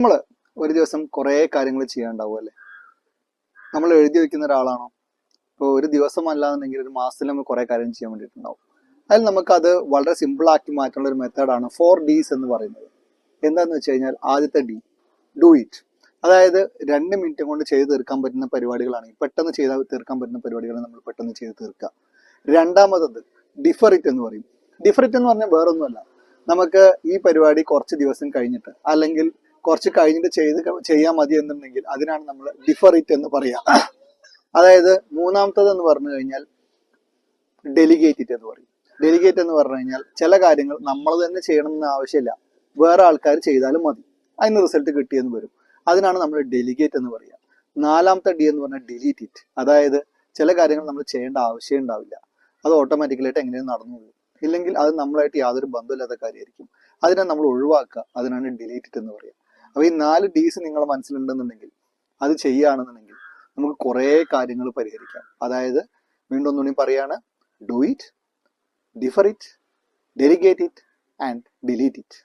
നമ്മൾ ഒരു ദിവസം കുറേ കാര്യങ്ങൾ ചെയ്യാണ്ടാവും അല്ലേ? നമ്മൾ എഴുതി വെക്കുന്ന ഒരാളാണോ? ഇപ്പോൾ ഒരു ദിവസം അല്ലാന്നുണ്ടെങ്കിൽ ഒരു മാസത്തിൽ നമ്മൾ കുറേ കാര്യം ചെയ്യാൻ വേണ്ടിയിട്ടുണ്ടാവും. അതിൽ നമുക്കത് വളരെ സിമ്പിൾ ആക്കി മാറ്റാനുള്ള ഒരു മെത്തേഡാണ് 4Ds എന്ന് പറയുന്നത്. എന്താന്ന് വെച്ച് കഴിഞ്ഞാൽ ആദ്യത്തെ ഡി, ഡു ഇറ്റ്. അതായത് 2 മിനിറ്റ് കൊണ്ട് ചെയ്ത് തീർക്കാൻ പറ്റുന്ന പരിപാടികളാണ്, പെട്ടെന്ന് ചെയ്ത് തീർക്കാൻ പറ്റുന്ന പരിപാടികളാണ് നമ്മൾ പെട്ടെന്ന് ചെയ്ത് തീർക്കുക. രണ്ടാമത്തത് ഡിഫർ ഇറ്റ് എന്ന് പറയും. ഡിഫർ ഇറ്റ് എന്ന് പറഞ്ഞാൽ വേറൊന്നുമല്ല, നമുക്ക് ഈ പരിപാടി കുറച്ച് ദിവസം കഴിഞ്ഞിട്ട് അല്ലെങ്കിൽ കുറച്ച് കഴിഞ്ഞിട്ട് ചെയ്യാൻ മതി എന്നുണ്ടെങ്കിൽ അതിനാണ് നമ്മൾ ഡിഫർ ഇറ്റ് എന്ന് പറയാം. അതായത് മൂന്നാമത്തത് എന്ന് പറഞ്ഞു കഴിഞ്ഞാൽ ഡെലിഗേറ്റ് ഇറ്റ് എന്ന് പറയും. ഡെലിഗേറ്റ് എന്ന് പറഞ്ഞു കഴിഞ്ഞാൽ ചില കാര്യങ്ങൾ നമ്മൾ തന്നെ ചെയ്യണം എന്ന് ആവശ്യമില്ല, വേറെ ആൾക്കാർ ചെയ്താലും മതി, അതിന് റിസൾട്ട് കിട്ടിയെന്ന് വരും. അതിനാണ് നമ്മൾ ഡെലിഗേറ്റ് എന്ന് പറയുക. നാലാമത്തെ ഡി എന്ന് പറഞ്ഞാൽ ഡിലീറ്റ് ഇറ്റ്. അതായത് ചില കാര്യങ്ങൾ നമ്മൾ ചെയ്യേണ്ട ആവശ്യം ഉണ്ടാവില്ല, അത് ഓട്ടോമാറ്റിക്കലായിട്ട് എങ്ങനെയും നടന്നുള്ളൂ, ഇല്ലെങ്കിൽ അത് നമ്മളായിട്ട് യാതൊരു ബന്ധമില്ലാത്ത കാര്യമായിരിക്കും, അതിനെ നമ്മൾ ഒഴിവാക്കുക. അതിനാണ് ഡിലീറ്റ് ഇറ്റ് എന്ന് പറയുക. അപ്പൊ ഈ 4 Ds നിങ്ങളുടെ മനസ്സിലുണ്ടെന്നുണ്ടെങ്കിൽ, അത് ചെയ്യുകയാണെന്നുണ്ടെങ്കിൽ നമുക്ക് കുറേ കാര്യങ്ങൾ പരിഹരിക്കാം. അതായത് വീണ്ടും ഒന്നുകൂടി പറയാണ്, do it, differ it, delegate it and delete it.